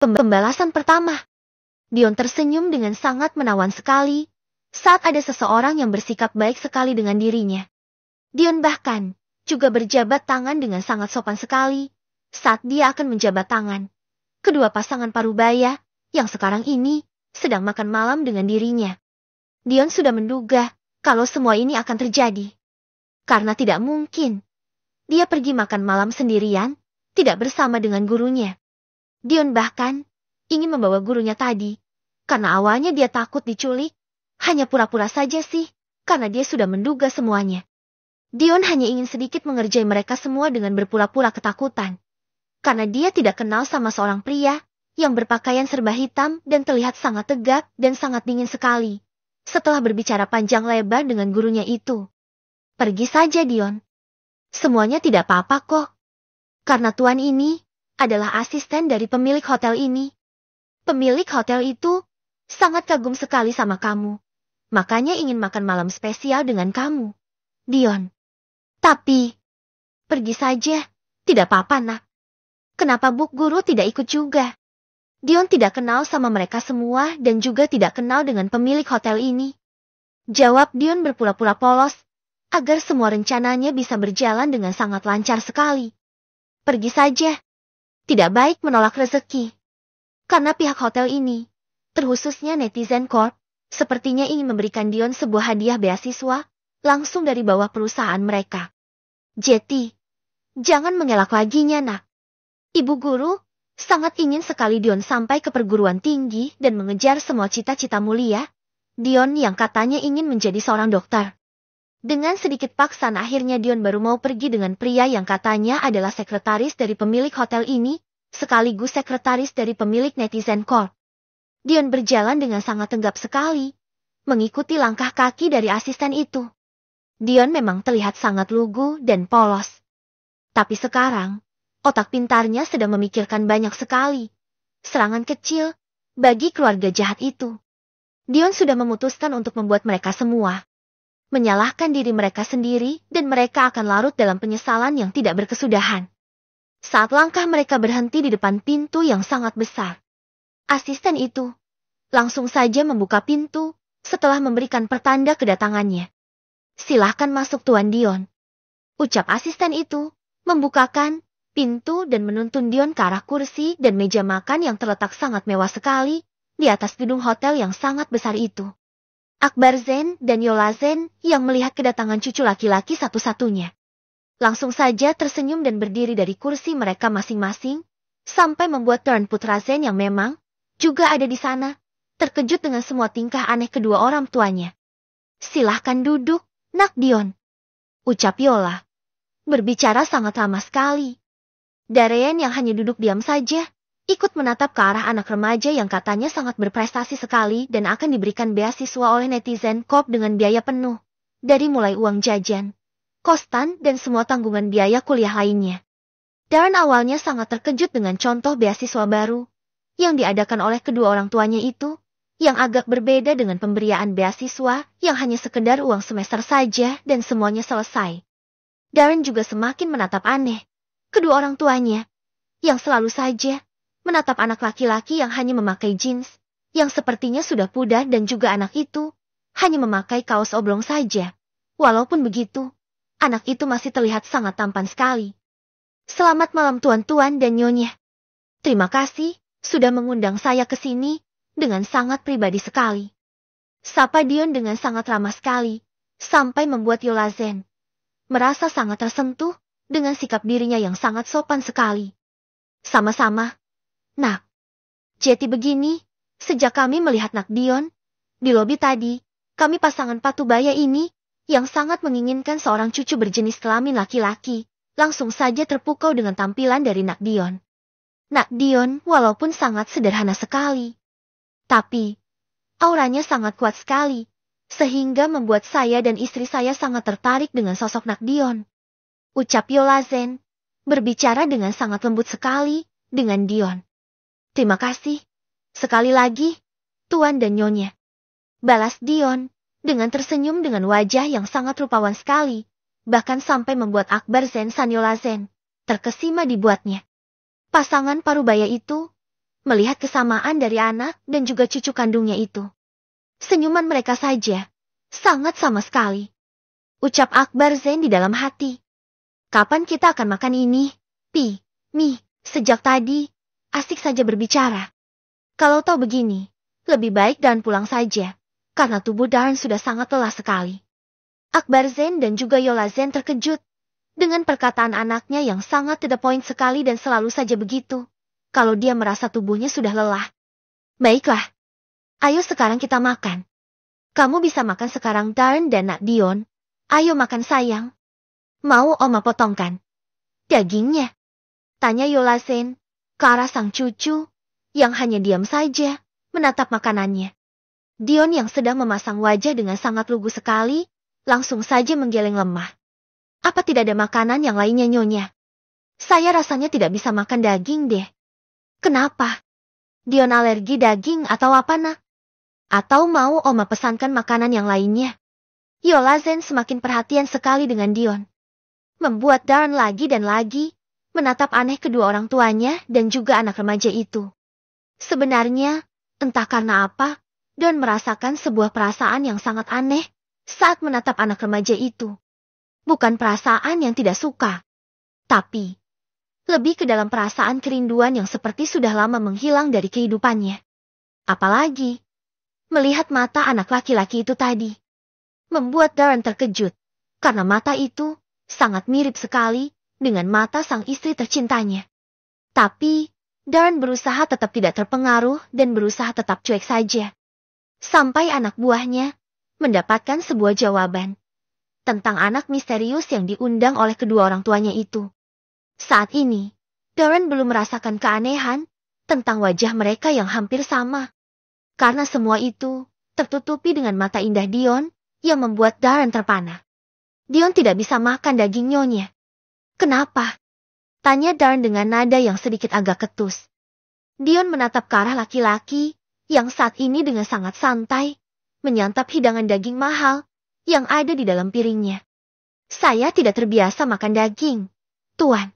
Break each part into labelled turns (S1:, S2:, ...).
S1: Pembalasan pertama. Dion tersenyum dengan sangat menawan sekali saat ada seseorang yang bersikap baik sekali dengan dirinya. Dion bahkan juga berjabat tangan dengan sangat sopan sekali saat dia akan menjabat tangan. Kedua pasangan parubaya yang sekarang ini sedang makan malam dengan dirinya. Dion sudah menduga kalau semua ini akan terjadi. Karena tidak mungkin dia pergi makan malam sendirian, tidak bersama dengan gurunya. Dion bahkan ingin membawa gurunya tadi, karena awalnya dia takut diculik, hanya pura-pura saja sih, karena dia sudah menduga semuanya. Dion hanya ingin sedikit mengerjai mereka semua dengan berpura-pura ketakutan. Karena dia tidak kenal sama seorang pria yang berpakaian serba hitam dan terlihat sangat tegak dan sangat dingin sekali. Setelah berbicara panjang lebar dengan gurunya itu. Pergi saja Dion. Semuanya tidak apa-apa kok. Karena tuan ini adalah asisten dari pemilik hotel ini. Pemilik hotel itu sangat kagum sekali sama kamu. Makanya ingin makan malam spesial dengan kamu, Dion. Tapi, pergi saja, tidak apa-apa nak. Kenapa Bu Guru tidak ikut juga? Dion tidak kenal sama mereka semua dan juga tidak kenal dengan pemilik hotel ini. Jawab Dion berpura-pura polos, agar semua rencananya bisa berjalan dengan sangat lancar sekali. Pergi saja. Tidak baik menolak rezeki. Karena pihak hotel ini, terkhususnya Netizen Corp, sepertinya ingin memberikan Dion sebuah hadiah beasiswa, langsung dari bawah perusahaan mereka. Jetty, jangan mengelak laginya nak. Ibu Guru sangat ingin sekali Dion sampai ke perguruan tinggi dan mengejar semua cita-cita mulia. Dion yang katanya ingin menjadi seorang dokter. Dengan sedikit paksaan akhirnya Dion baru mau pergi dengan pria yang katanya adalah sekretaris dari pemilik hotel ini, sekaligus sekretaris dari pemilik Netizen Corp. Dion berjalan dengan sangat tegap sekali, mengikuti langkah kaki dari asisten itu. Dion memang terlihat sangat lugu dan polos. Tapi sekarang, otak pintarnya sedang memikirkan banyak sekali serangan kecil bagi keluarga jahat itu. Dion sudah memutuskan untuk membuat mereka semua menyalahkan diri mereka sendiri dan mereka akan larut dalam penyesalan yang tidak berkesudahan. Saat langkah mereka berhenti di depan pintu yang sangat besar, asisten itu langsung saja membuka pintu setelah memberikan pertanda kedatangannya. Silahkan masuk Tuan Dion. Ucap asisten itu, membukakan pintu dan menuntun Dion ke arah kursi dan meja makan yang terletak sangat mewah sekali di atas gedung hotel yang sangat besar itu. Akbar Zen dan Yola Zen yang melihat kedatangan cucu laki-laki satu-satunya langsung saja tersenyum dan berdiri dari kursi mereka masing-masing, sampai membuat Tuan Putra Zen yang memang juga ada di sana terkejut dengan semua tingkah aneh kedua orang tuanya. Silahkan duduk, Nak Dion. Ucap Yola. Berbicara sangat ramah sekali. Darien yang hanya duduk diam saja, ikut menatap ke arah anak remaja yang katanya sangat berprestasi sekali dan akan diberikan beasiswa oleh Netizen Corp dengan biaya penuh, dari mulai uang jajan, kostan dan semua tanggungan biaya kuliah lainnya. Darren awalnya sangat terkejut dengan contoh beasiswa baru yang diadakan oleh kedua orang tuanya itu, yang agak berbeda dengan pemberian beasiswa yang hanya sekedar uang semester saja dan semuanya selesai. Darren juga semakin menatap aneh kedua orang tuanya, yang selalu saja menatap anak laki-laki yang hanya memakai jeans, yang sepertinya sudah pudar dan juga anak itu hanya memakai kaos oblong saja. Walaupun begitu, anak itu masih terlihat sangat tampan sekali. Selamat malam tuan-tuan dan nyonya. Terima kasih sudah mengundang saya ke sini dengan sangat pribadi sekali. Sapa Dion dengan sangat ramah sekali, sampai membuat Yola Zen merasa sangat tersentuh dengan sikap dirinya yang sangat sopan sekali. Sama-sama. Nak, Jetty begini, sejak kami melihat Nak Dion di lobi tadi, kami pasangan patubaya ini, yang sangat menginginkan seorang cucu berjenis kelamin laki-laki, langsung saja terpukau dengan tampilan dari Nak Dion. Nak Dion walaupun sangat sederhana sekali, tapi auranya sangat kuat sekali, sehingga membuat saya dan istri saya sangat tertarik dengan sosok Nak Dion. Ucap Yola Zen, berbicara dengan sangat lembut sekali dengan Dion. Terima kasih. Sekali lagi, Tuan dan Nyonya. Balas Dion, dengan tersenyum dengan wajah yang sangat rupawan sekali, bahkan sampai membuat Akbar Zen dan Yola Zen terkesima dibuatnya. Pasangan parubaya itu melihat kesamaan dari anak dan juga cucu kandungnya itu. Senyuman mereka saja, sangat sama sekali. Ucap Akbar Zain di dalam hati. Kapan kita akan makan ini? Mi, sejak tadi, asik saja berbicara. Kalau tahu begini, lebih baik Dan pulang saja, karena tubuh Dan sudah sangat lelah sekali. Akbar Zain dan juga Yola Zain terkejut dengan perkataan anaknya yang sangat to the point sekali dan selalu saja begitu, kalau dia merasa tubuhnya sudah lelah. Baiklah, ayo sekarang kita makan. Kamu bisa makan sekarang Dan dan Nak Dion. Ayo makan sayang. Mau Oma potongkan dagingnya? Tanya Yola Zain ke arah sang cucu, yang hanya diam saja, menatap makanannya. Dion yang sedang memasang wajah dengan sangat lugu sekali, langsung saja menggeleng lemah. Apa tidak ada makanan yang lainnya Nyonya? Saya rasanya tidak bisa makan daging deh. Kenapa? Dion alergi daging atau apa nak? Atau mau Oma pesankan makanan yang lainnya? Yola Zain semakin perhatian sekali dengan Dion. Membuat Darren lagi dan lagi menatap aneh kedua orang tuanya dan juga anak remaja itu. Sebenarnya, entah karena apa, Don merasakan sebuah perasaan yang sangat aneh saat menatap anak remaja itu. Bukan perasaan yang tidak suka, tapi lebih ke dalam perasaan kerinduan yang seperti sudah lama menghilang dari kehidupannya. Apalagi, melihat mata anak laki-laki itu tadi, membuat Darren terkejut, karena mata itu sangat mirip sekali dengan mata sang istri tercintanya. Tapi, Darren berusaha tetap tidak terpengaruh dan berusaha tetap cuek saja. Sampai anak buahnya mendapatkan sebuah jawaban tentang anak misterius yang diundang oleh kedua orang tuanya itu. Saat ini, Darren belum merasakan keanehan tentang wajah mereka yang hampir sama. Karena semua itu tertutupi dengan mata indah Dion yang membuat Darren terpana. Dion tidak bisa makan daging Nyonya. Kenapa? Tanya Darren dengan nada yang sedikit agak ketus. Dion menatap ke arah laki-laki yang saat ini dengan sangat santai menyantap hidangan daging mahal yang ada di dalam piringnya. Saya tidak terbiasa makan daging, Tuan.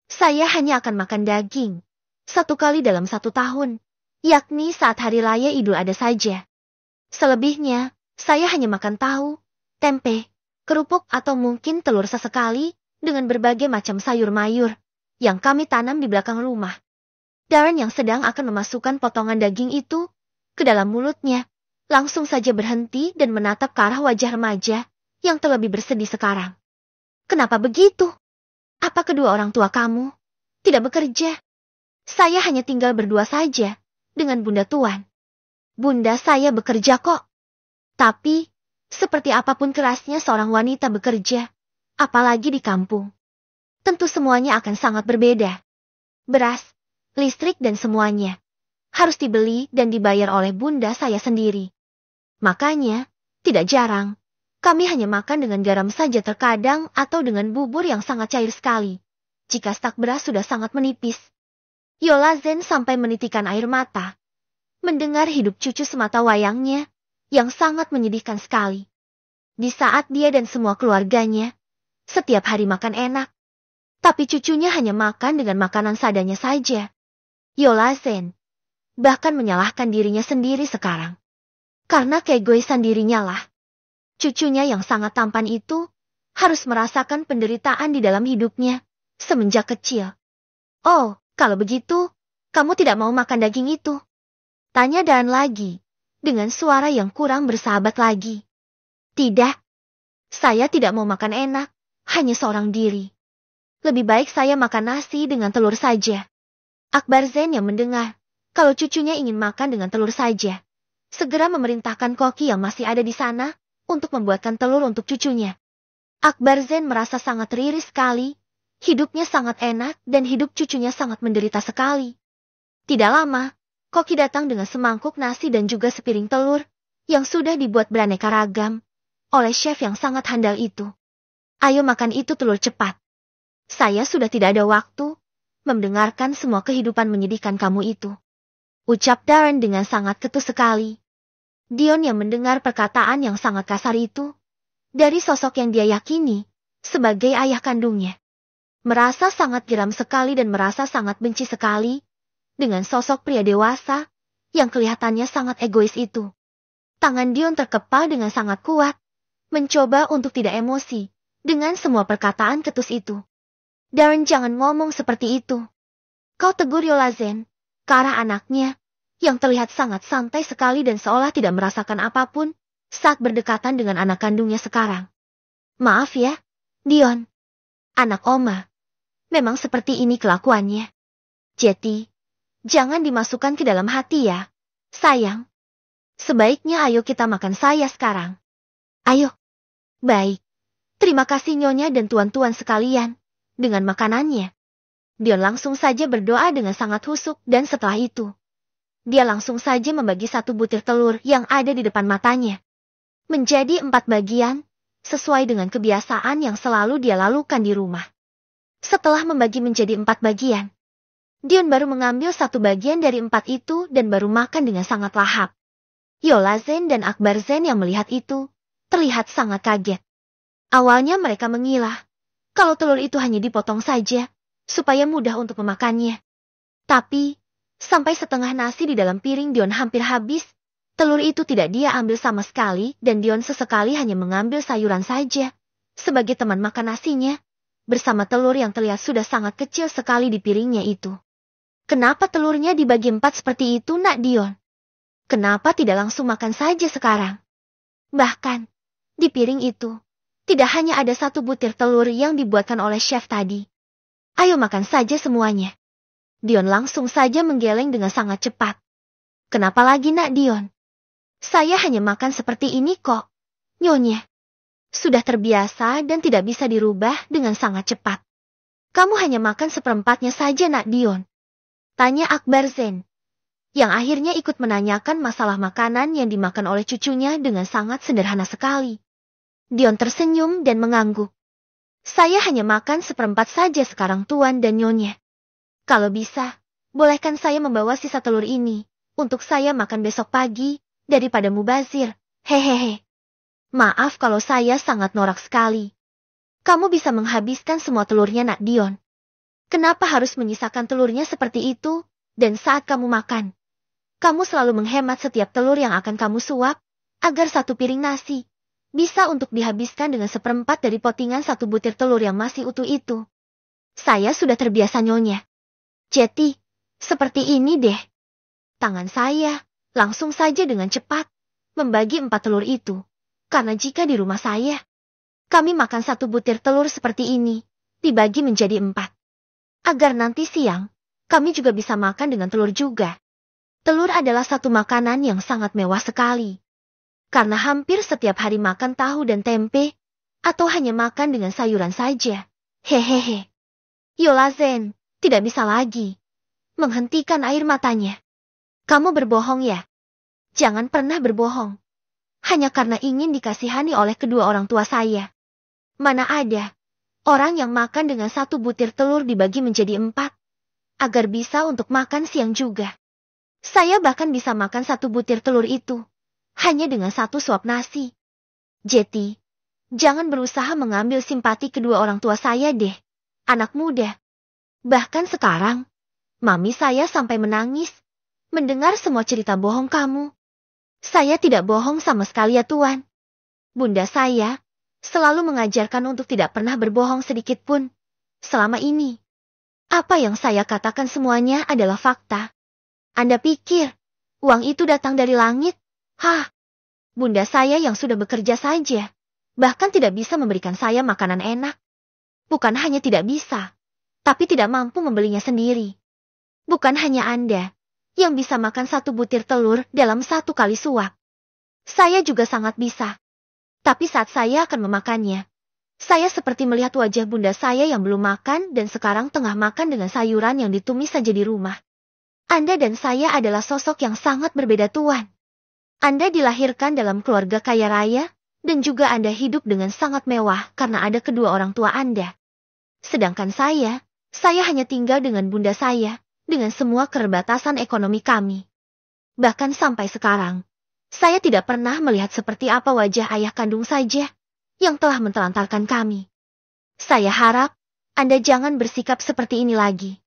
S1: Saya hanya akan makan daging 1 kali dalam 1 tahun, yakni saat hari raya Idul Adha saja. Selebihnya, saya hanya makan tahu, tempe, kerupuk atau mungkin telur sesekali dengan berbagai macam sayur mayur yang kami tanam di belakang rumah. Darren yang sedang akan memasukkan potongan daging itu ke dalam mulutnya, langsung saja berhenti dan menatap ke arah wajah remaja yang terlebih bersedih sekarang. Kenapa begitu? Apa kedua orang tua kamu tidak bekerja? Saya hanya tinggal berdua saja dengan Bunda Tuan. Bunda saya bekerja kok. Tapi, seperti apapun kerasnya seorang wanita bekerja, apalagi di kampung, tentu semuanya akan sangat berbeda. Beras, listrik dan semuanya harus dibeli dan dibayar oleh bunda saya sendiri. Makanya, tidak jarang, kami hanya makan dengan garam saja terkadang atau dengan bubur yang sangat cair sekali, jika stak beras sudah sangat menipis. Yola Zain sampai menitikan air mata mendengar hidup cucu semata wayangnya yang sangat menyedihkan sekali. Di saat dia dan semua keluarganya setiap hari makan enak, tapi cucunya hanya makan dengan makanan seadanya saja. Yola Zain bahkan menyalahkan dirinya sendiri sekarang. Karena keegoisan dirinya lah, cucunya yang sangat tampan itu harus merasakan penderitaan di dalam hidupnya semenjak kecil. Oh, kalau begitu, kamu tidak mau makan daging itu? Tanya Dan lagi, dengan suara yang kurang bersahabat lagi. Tidak, saya tidak mau makan enak, hanya seorang diri. Lebih baik saya makan nasi dengan telur saja. Akbar Zain yang mendengar, kalau cucunya ingin makan dengan telur saja, segera memerintahkan koki yang masih ada di sana, untuk membuatkan telur untuk cucunya. Akbar Zain merasa sangat risih sekali, hidupnya sangat enak dan hidup cucunya sangat menderita sekali. Tidak lama, koki datang dengan semangkuk nasi dan juga sepiring telur, yang sudah dibuat beraneka ragam, oleh chef yang sangat handal itu. Ayo makan itu telur cepat. Saya sudah tidak ada waktu mendengarkan semua kehidupan menyedihkan kamu itu. Ucap Darren dengan sangat ketus sekali. Dion yang mendengar perkataan yang sangat kasar itu, dari sosok yang dia yakini sebagai ayah kandungnya, merasa sangat geram sekali dan merasa sangat benci sekali dengan sosok pria dewasa yang kelihatannya sangat egois itu. Tangan Dion terkepal dengan sangat kuat, mencoba untuk tidak emosi dengan semua perkataan ketus itu. Darren, jangan ngomong seperti itu. Kau, tegur Yolazen ke arah anaknya, yang terlihat sangat santai sekali dan seolah tidak merasakan apapun saat berdekatan dengan anak kandungnya sekarang. Maaf ya, Dion. Anak Oma. Memang seperti ini kelakuannya. Jetty, jangan dimasukkan ke dalam hati ya, sayang. Sebaiknya ayo kita makan saya sekarang. Ayo. Baik. Terima kasih Nyonya dan tuan-tuan sekalian. Dengan makanannya. Dion langsung saja berdoa dengan sangat husuk dan setelah itu, dia langsung saja membagi satu butir telur yang ada di depan matanya menjadi 4 bagian, sesuai dengan kebiasaan yang selalu dia lakukan di rumah. Setelah membagi menjadi 4 bagian, Dion baru mengambil 1 bagian dari 4 itu dan baru makan dengan sangat lahap. Yolazen dan Akbarzen yang melihat itu, terlihat sangat kaget. Awalnya mereka mengira kalau telur itu hanya dipotong saja, supaya mudah untuk memakannya. Tapi, sampai setengah nasi di dalam piring Dion hampir habis, telur itu tidak dia ambil sama sekali dan Dion sesekali hanya mengambil sayuran saja, sebagai teman makan nasinya, bersama telur yang terlihat sudah sangat kecil sekali di piringnya itu. Kenapa telurnya dibagi 4 seperti itu, Nak Dion? Kenapa tidak langsung makan saja sekarang? Bahkan, di piring itu, tidak hanya ada 1 butir telur yang dibuatkan oleh chef tadi. Ayo makan saja semuanya. Dion langsung saja menggeleng dengan sangat cepat. Kenapa lagi, Nak Dion? Saya hanya makan seperti ini kok, Nyonya. Sudah terbiasa dan tidak bisa dirubah dengan sangat cepat. Kamu hanya makan seperempatnya saja, Nak Dion. Tanya Akbarzen, yang akhirnya ikut menanyakan masalah makanan yang dimakan oleh cucunya dengan sangat sederhana sekali. Dion tersenyum dan mengangguk. Saya hanya makan seperempat saja sekarang, Tuan dan Nyonya. Kalau bisa, bolehkan saya membawa sisa telur ini untuk saya makan besok pagi daripada mubazir. Hehehe. Maaf kalau saya sangat norak sekali. Kamu bisa menghabiskan semua telurnya, Nak Dion. Kenapa harus menyisakan telurnya seperti itu? Dan saat kamu makan, kamu selalu menghemat setiap telur yang akan kamu suap, agar 1 piring nasi bisa untuk dihabiskan dengan seperempat dari potingan 1 butir telur yang masih utuh itu. Saya sudah terbiasa, Nyonya. Jetty, seperti ini deh. Tangan saya langsung saja dengan cepat membagi 4 telur itu. Karena jika di rumah saya, kami makan 1 butir telur seperti ini, dibagi menjadi 4. Agar nanti siang, kami juga bisa makan dengan telur juga. Telur adalah satu makanan yang sangat mewah sekali. Karena hampir setiap hari makan tahu dan tempe, atau hanya makan dengan sayuran saja. Hehehe. Yolazen tidak bisa lagi menghentikan air matanya. Kamu berbohong ya? Jangan pernah berbohong. Hanya karena ingin dikasihani oleh kedua orang tua saya. Mana ada orang yang makan dengan 1 butir telur dibagi menjadi 4, agar bisa untuk makan siang juga. Saya bahkan bisa makan 1 butir telur itu hanya dengan 1 suap nasi. Jetty, jangan berusaha mengambil simpati kedua orang tua saya deh, anak muda. Bahkan sekarang, mami saya sampai menangis mendengar semua cerita bohong kamu. Saya tidak bohong sama sekali ya, Tuan. Bunda saya selalu mengajarkan untuk tidak pernah berbohong sedikit pun selama ini. Apa yang saya katakan semuanya adalah fakta. Anda pikir uang itu datang dari langit? Hah? Bunda saya yang sudah bekerja saja, bahkan tidak bisa memberikan saya makanan enak. Bukan hanya tidak bisa, tapi tidak mampu membelinya sendiri. Bukan hanya Anda yang bisa makan 1 butir telur dalam 1 kali suap. Saya juga sangat bisa. Tapi saat saya akan memakannya, saya seperti melihat wajah bunda saya yang belum makan dan sekarang tengah makan dengan sayuran yang ditumis saja di rumah. Anda dan saya adalah sosok yang sangat berbeda, Tuan. Anda dilahirkan dalam keluarga kaya raya, dan juga Anda hidup dengan sangat mewah karena ada kedua orang tua Anda. Sedangkan saya hanya tinggal dengan bunda saya, dengan semua keterbatasan ekonomi kami. Bahkan sampai sekarang, saya tidak pernah melihat seperti apa wajah ayah kandung saja yang telah mentelantarkan kami. Saya harap Anda jangan bersikap seperti ini lagi.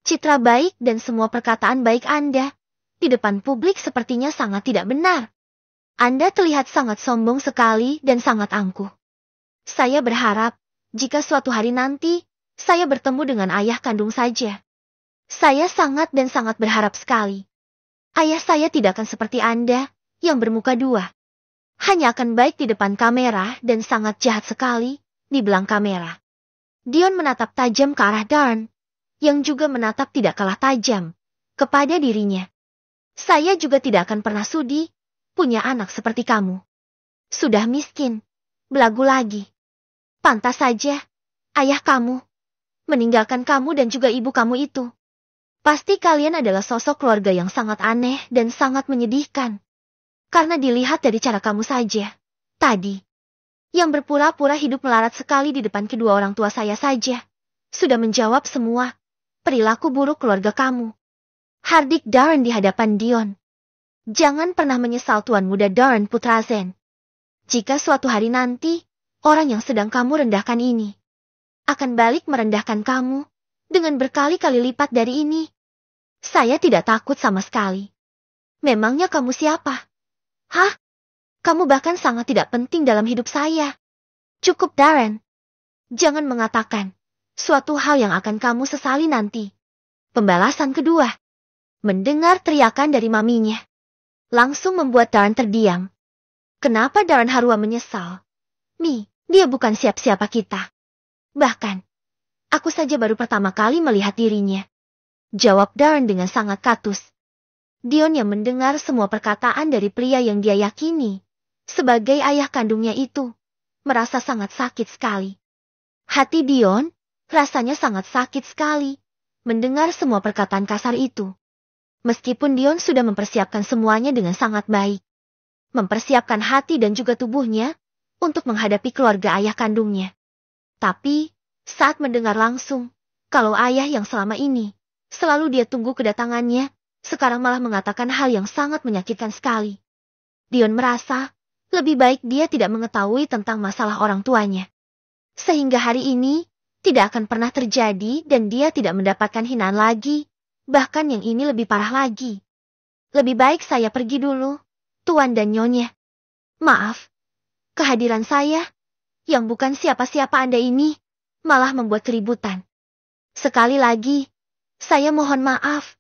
S1: Citra baik dan semua perkataan baik Anda di depan publik sepertinya sangat tidak benar. Anda terlihat sangat sombong sekali dan sangat angkuh. Saya berharap, jika suatu hari nanti, saya bertemu dengan ayah kandung saja. Saya sangat dan sangat berharap sekali. Ayah saya tidak akan seperti Anda, yang bermuka dua. Hanya akan baik di depan kamera dan sangat jahat sekali di belakang kamera. Dion menatap tajam ke arah Darren, yang juga menatap tidak kalah tajam kepada dirinya. Saya juga tidak akan pernah sudi punya anak seperti kamu. Sudah miskin, belagu lagi. Pantas saja, ayah kamu meninggalkan kamu dan juga ibu kamu itu. Pasti kalian adalah sosok keluarga yang sangat aneh dan sangat menyedihkan. Karena dilihat dari cara kamu saja, tadi, yang berpura-pura hidup melarat sekali di depan kedua orang tua saya saja, sudah menjawab semua perilaku buruk keluarga kamu. Hardik Darren di hadapan Dion. Jangan pernah menyesal Tuan Muda Darren Putra Zen. Jika suatu hari nanti, orang yang sedang kamu rendahkan ini akan balik merendahkan kamu dengan berkali-kali lipat dari ini. Saya tidak takut sama sekali. Memangnya kamu siapa? Hah? Kamu bahkan sangat tidak penting dalam hidup saya. Cukup Darren. Jangan mengatakan suatu hal yang akan kamu sesali nanti. Pembalasan kedua. Mendengar teriakan dari maminya, langsung membuat Darren terdiam. Kenapa Darren Harua menyesal? Dia bukan siapa-siapa kita. Bahkan, aku saja baru pertama kali melihat dirinya. Jawab Darren dengan sangat katus. Dion yang mendengar semua perkataan dari pria yang dia yakini sebagai ayah kandungnya itu, merasa sangat sakit sekali. Hati Dion rasanya sangat sakit sekali mendengar semua perkataan kasar itu. Meskipun Dion sudah mempersiapkan semuanya dengan sangat baik. Mempersiapkan hati dan juga tubuhnya untuk menghadapi keluarga ayah kandungnya. Tapi, saat mendengar langsung, kalau ayah yang selama ini selalu dia tunggu kedatangannya, sekarang malah mengatakan hal yang sangat menyakitkan sekali. Dion merasa, lebih baik dia tidak mengetahui tentang masalah orang tuanya. Sehingga hari ini, tidak akan pernah terjadi dan dia tidak mendapatkan hinaan lagi. Bahkan yang ini lebih parah lagi. Lebih baik saya pergi dulu, Tuan dan Nyonya. Maaf, kehadiran saya, yang bukan siapa-siapa Anda ini, malah membuat keributan. Sekali lagi, saya mohon maaf.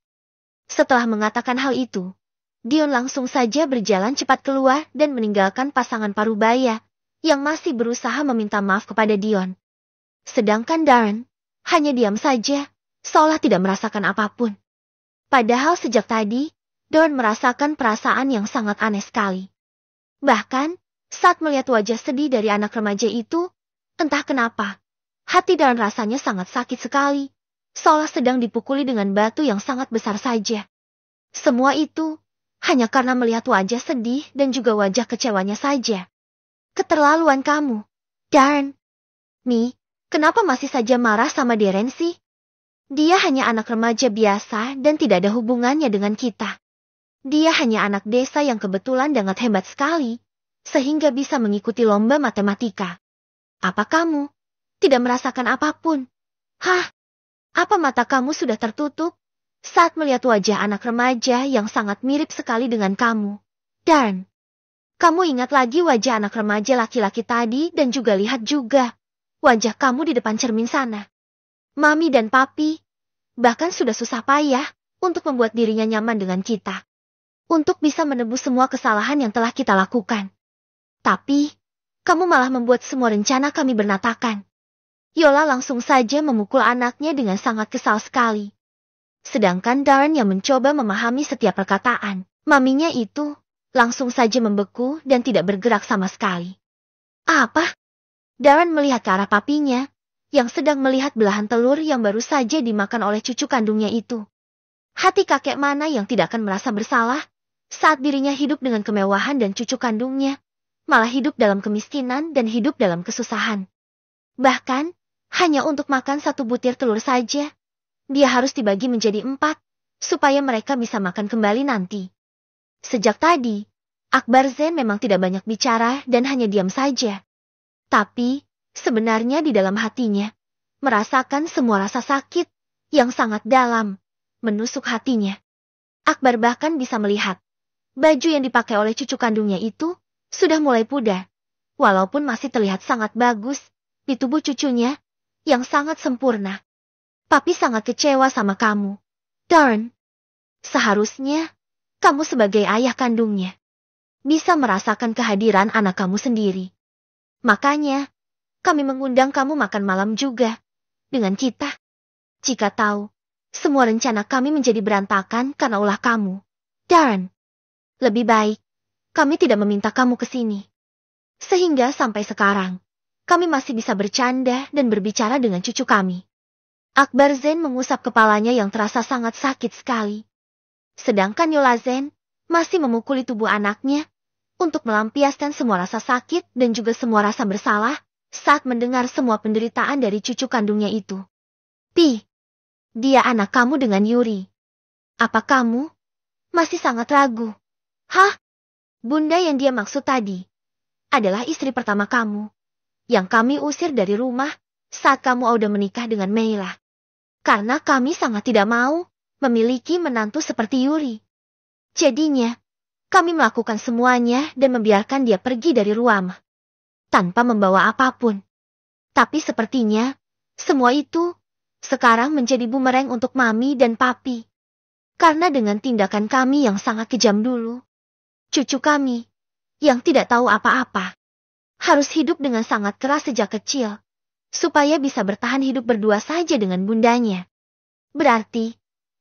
S1: Setelah mengatakan hal itu, Dion langsung saja berjalan cepat keluar dan meninggalkan pasangan parubaya, yang masih berusaha meminta maaf kepada Dion. Sedangkan Darren, hanya diam saja, seolah tidak merasakan apapun. Padahal sejak tadi, Darren merasakan perasaan yang sangat aneh sekali. Bahkan, saat melihat wajah sedih dari anak remaja itu, entah kenapa, hati Darren rasanya sangat sakit sekali, seolah sedang dipukuli dengan batu yang sangat besar saja. Semua itu, hanya karena melihat wajah sedih dan juga wajah kecewanya saja. Keterlaluan kamu, Darren. Kenapa masih saja marah sama Darren sih? Dia hanya anak remaja biasa dan tidak ada hubungannya dengan kita. Dia hanya anak desa yang kebetulan sangat hebat sekali, sehingga bisa mengikuti lomba matematika. Apa kamu tidak merasakan apapun? Hah? Apa mata kamu sudah tertutup saat melihat wajah anak remaja yang sangat mirip sekali dengan kamu? Dan kamu ingat lagi wajah anak remaja laki-laki tadi dan juga lihat juga wajah kamu di depan cermin sana. Mami dan papi bahkan sudah susah payah untuk membuat dirinya nyaman dengan kita. Untuk bisa menebus semua kesalahan yang telah kita lakukan. Tapi, kamu malah membuat semua rencana kami berantakan. Yola langsung saja memukul anaknya dengan sangat kesal sekali. Sedangkan Darren yang mencoba memahami setiap perkataan maminya itu, langsung saja membeku dan tidak bergerak sama sekali. Apa? Darren melihat ke arah papinya, yang sedang melihat belahan telur yang baru saja dimakan oleh cucu kandungnya itu. Hati kakek mana yang tidak akan merasa bersalah saat dirinya hidup dengan kemewahan dan cucu kandungnya malah hidup dalam kemiskinan dan hidup dalam kesusahan. Bahkan, hanya untuk makan satu butir telur saja, dia harus dibagi menjadi 4, supaya mereka bisa makan kembali nanti. Sejak tadi, Akbar Zen memang tidak banyak bicara dan hanya diam saja. Tapi, sebenarnya di dalam hatinya, merasakan semua rasa sakit yang sangat dalam menusuk hatinya. Akbar bahkan bisa melihat baju yang dipakai oleh cucu kandungnya itu sudah mulai pudar, walaupun masih terlihat sangat bagus di tubuh cucunya yang sangat sempurna. Papi sangat kecewa sama kamu, Darren. Seharusnya kamu sebagai ayah kandungnya bisa merasakan kehadiran anak kamu sendiri. Makanya kami mengundang kamu makan malam juga dengan kita. Jika tahu semua rencana kami menjadi berantakan karena ulah kamu, Darren, lebih baik kami tidak meminta kamu ke sini. Sehingga sampai sekarang kami masih bisa bercanda dan berbicara dengan cucu kami. Akbar Zain mengusap kepalanya yang terasa sangat sakit sekali. Sedangkan Yola Zain masih memukuli tubuh anaknya untuk melampiaskan semua rasa sakit dan juga semua rasa bersalah saat mendengar semua penderitaan dari cucu kandungnya itu. Pi, dia anak kamu dengan Yuri. Apa kamu masih sangat ragu? Hah? Bunda yang dia maksud tadi adalah istri pertama kamu, yang kami usir dari rumah saat kamu udah menikah dengan Meila. Karena kami sangat tidak mau memiliki menantu seperti Yuri. Jadinya, kami melakukan semuanya dan membiarkan dia pergi dari rumah tanpa membawa apapun. Tapi sepertinya, semua itu sekarang menjadi bumerang untuk Mami dan Papi. Karena dengan tindakan kami yang sangat kejam dulu, cucu kami, yang tidak tahu apa-apa, harus hidup dengan sangat keras sejak kecil, supaya bisa bertahan hidup berdua saja dengan bundanya. Berarti,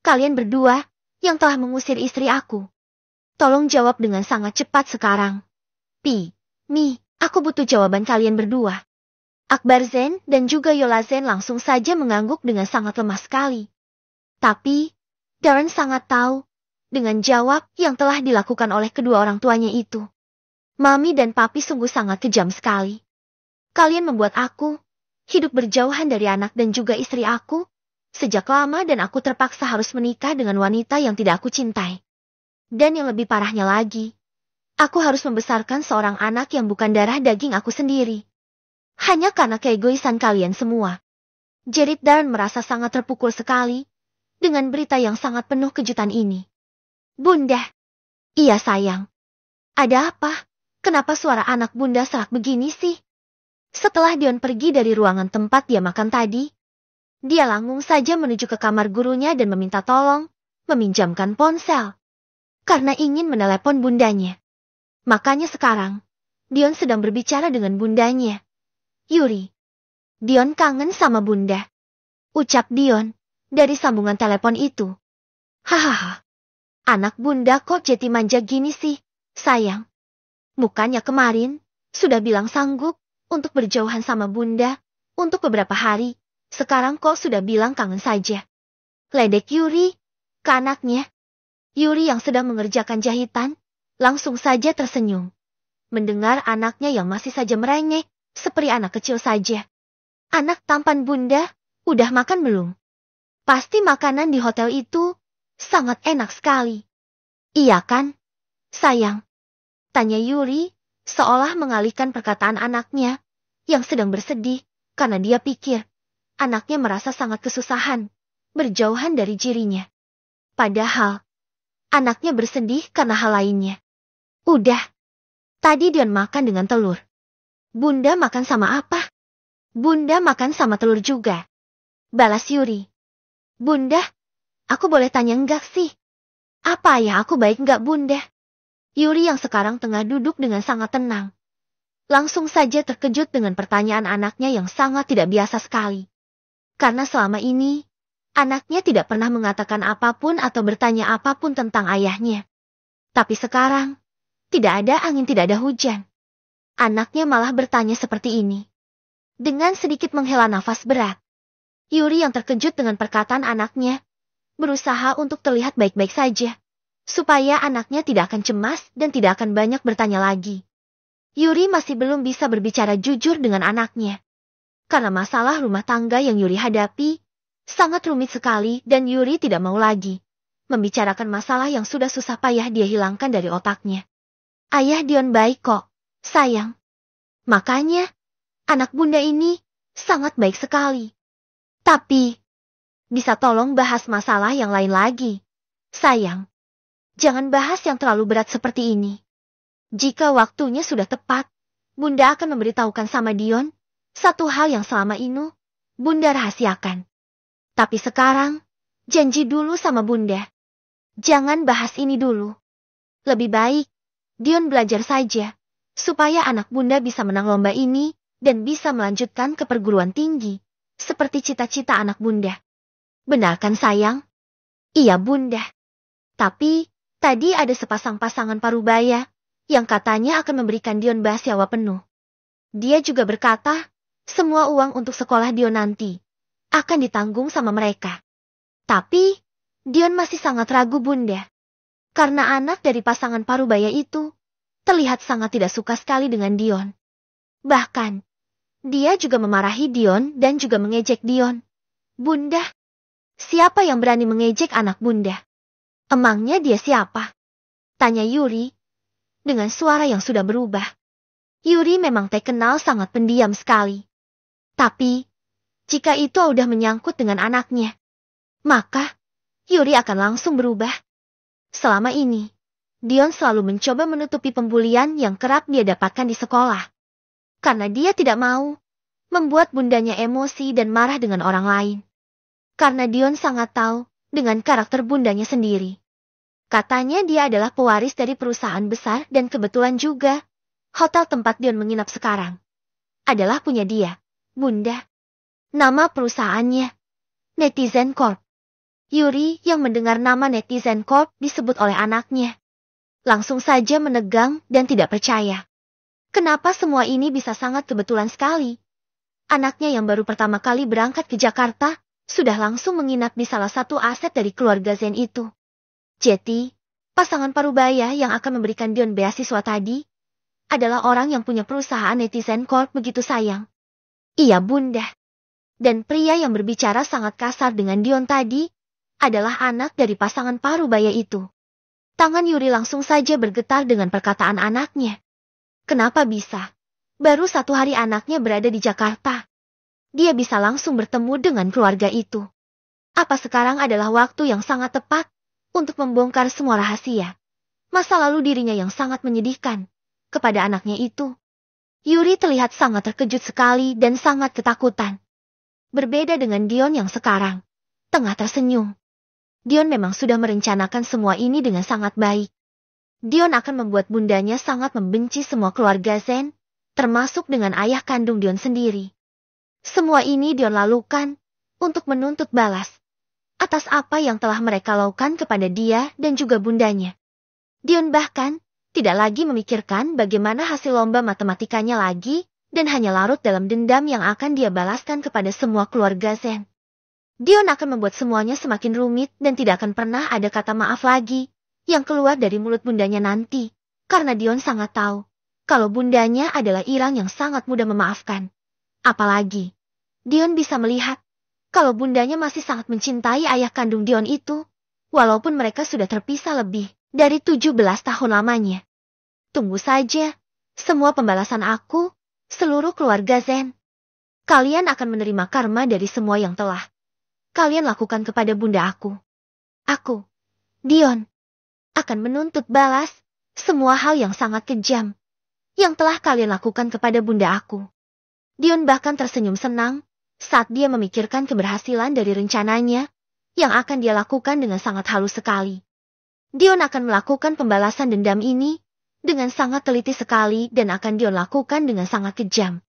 S1: kalian berdua yang telah mengusir istri aku. Tolong jawab dengan sangat cepat sekarang. Pi, Mi, aku butuh jawaban kalian berdua. Akbar Zain dan juga Yola Zain langsung saja mengangguk dengan sangat lemah sekali. Tapi, Darren sangat tahu dengan jawab yang telah dilakukan oleh kedua orang tuanya itu. Mami dan Papi sungguh sangat kejam sekali. Kalian membuat aku hidup berjauhan dari anak dan juga istri aku sejak lama dan aku terpaksa harus menikah dengan wanita yang tidak aku cintai. Dan yang lebih parahnya lagi, aku harus membesarkan seorang anak yang bukan darah daging aku sendiri. Hanya karena keegoisan kalian semua. Jerit Darren merasa sangat terpukul sekali dengan berita yang sangat penuh kejutan ini. Bunda. Iya sayang. Ada apa? Kenapa suara anak bunda serak begini sih? Setelah Dion pergi dari ruangan tempat dia makan tadi, dia langsung saja menuju ke kamar gurunya dan meminta tolong meminjamkan ponsel. Karena ingin menelepon bundanya. Makanya sekarang, Dion sedang berbicara dengan bundanya. Yuri. Dion kangen sama bunda. Ucap Dion dari sambungan telepon itu. Hahaha. Anak bunda kok jadi manja gini sih, sayang. Bukannya kemarin sudah bilang sanggup untuk berjauhan sama bunda untuk beberapa hari. Sekarang kok sudah bilang kangen saja. Ledek Yuri ke anaknya. Yuri yang sedang mengerjakan jahitan langsung saja tersenyum. Mendengar anaknya yang masih saja merengek seperti anak kecil saja. Anak tampan bunda, udah makan belum? Pasti makanan di hotel itu sangat enak sekali. Iya kan, sayang? Tanya Yuri, seolah mengalihkan perkataan anaknya yang sedang bersedih karena dia pikir anaknya merasa sangat kesusahan berjauhan dari dirinya. Padahal, anaknya bersedih karena hal lainnya. Udah, tadi Dion makan dengan telur. Bunda makan sama apa? Bunda makan sama telur juga. Balas Yuri. Bunda, aku boleh tanya enggak sih? Apa ya aku baik enggak bunda? Yuri yang sekarang tengah duduk dengan sangat tenang. Langsung saja terkejut dengan pertanyaan anaknya yang sangat tidak biasa sekali. Karena selama ini, anaknya tidak pernah mengatakan apapun atau bertanya apapun tentang ayahnya. Tapi sekarang, tidak ada angin tidak ada hujan. Anaknya malah bertanya seperti ini. Dengan sedikit menghela nafas berat, Yuri yang terkejut dengan perkataan anaknya, berusaha untuk terlihat baik-baik saja, supaya anaknya tidak akan cemas dan tidak akan banyak bertanya lagi. Yuri masih belum bisa berbicara jujur dengan anaknya. Karena masalah rumah tangga yang Yuri hadapi, sangat rumit sekali dan Yuri tidak mau lagi membicarakan masalah yang sudah susah payah dia hilangkan dari otaknya. Ayah Dion baik kok, sayang. Makanya, anak bunda ini sangat baik sekali. Tapi, bisa tolong bahas masalah yang lain lagi. Sayang, jangan bahas yang terlalu berat seperti ini. Jika waktunya sudah tepat, Bunda akan memberitahukan sama Dion satu hal yang selama ini Bunda rahasiakan. Tapi sekarang, janji dulu sama Bunda. Jangan bahas ini dulu. Lebih baik, Dion belajar saja, supaya anak Bunda bisa menang lomba ini, dan bisa melanjutkan ke perguruan tinggi, seperti cita-cita anak Bunda. Benar kan sayang? Iya Bunda. Tapi, tadi ada sepasang pasangan parubaya, yang katanya akan memberikan Dion beasiswa penuh. Dia juga berkata, semua uang untuk sekolah Dion nanti, akan ditanggung sama mereka. Tapi, Dion masih sangat ragu Bunda. Karena anak dari pasangan parubaya itu, terlihat sangat tidak suka sekali dengan Dion. Bahkan, dia juga memarahi Dion dan juga mengejek Dion. Bunda, siapa yang berani mengejek anak Bunda? Emangnya dia siapa? Tanya Yuri, dengan suara yang sudah berubah. Yuri memang terkenal sangat pendiam sekali. Tapi, jika itu udah menyangkut dengan anaknya, maka Yuri akan langsung berubah. Selama ini, Dion selalu mencoba menutupi pembulian yang kerap dia dapatkan di sekolah. Karena dia tidak mau membuat bundanya emosi dan marah dengan orang lain. Karena Dion sangat tahu dengan karakter bundanya sendiri. Katanya dia adalah pewaris dari perusahaan besar dan kebetulan juga hotel tempat Dion menginap sekarang adalah punya dia, Bunda. Nama perusahaannya Netizen Corp. Yuri yang mendengar nama Netizen Corp disebut oleh anaknya, langsung saja menegang dan tidak percaya. Kenapa semua ini bisa sangat kebetulan sekali? Anaknya yang baru pertama kali berangkat ke Jakarta, sudah langsung menginap di salah satu aset dari keluarga Zen itu. Jadi, pasangan parubaya yang akan memberikan Dion beasiswa tadi, adalah orang yang punya perusahaan Netizen Corp begitu sayang. Iya Bunda. Dan pria yang berbicara sangat kasar dengan Dion tadi, adalah anak dari pasangan parubaya itu. Tangan Yuri langsung saja bergetar dengan perkataan anaknya. Kenapa bisa? Baru 1 hari anaknya berada di Jakarta. Dia bisa langsung bertemu dengan keluarga itu. Apa sekarang adalah waktu yang sangat tepat untuk membongkar semua rahasia masa lalu dirinya yang sangat menyedihkan kepada anaknya itu? Yuri terlihat sangat terkejut sekali dan sangat ketakutan. Berbeda dengan Dion yang sekarang tengah tersenyum. Dion memang sudah merencanakan semua ini dengan sangat baik. Dion akan membuat bundanya sangat membenci semua keluarga Zen, termasuk dengan ayah kandung Dion sendiri. Semua ini Dion lakukan untuk menuntut balas atas apa yang telah mereka lakukan kepada dia dan juga bundanya. Dion bahkan tidak lagi memikirkan bagaimana hasil lomba matematikanya lagi, dan hanya larut dalam dendam yang akan dia balaskan kepada semua keluarga Zen. Dion akan membuat semuanya semakin rumit dan tidak akan pernah ada kata maaf lagi yang keluar dari mulut bundanya nanti, karena Dion sangat tahu kalau bundanya adalah orang yang sangat mudah memaafkan. Apalagi, Dion bisa melihat kalau bundanya masih sangat mencintai ayah kandung Dion itu, walaupun mereka sudah terpisah lebih dari 17 tahun lamanya. Tunggu saja, semua pembalasan aku, seluruh keluarga Zen. Kalian akan menerima karma dari semua yang telah kalian lakukan kepada bunda aku. Aku, Dion, akan menuntut balas semua hal yang sangat kejam yang telah kalian lakukan kepada bunda aku. Dion bahkan tersenyum senang saat dia memikirkan keberhasilan dari rencananya yang akan dia lakukan dengan sangat halus sekali. Dion akan melakukan pembalasan dendam ini dengan sangat teliti sekali dan akan Dion lakukan dengan sangat kejam.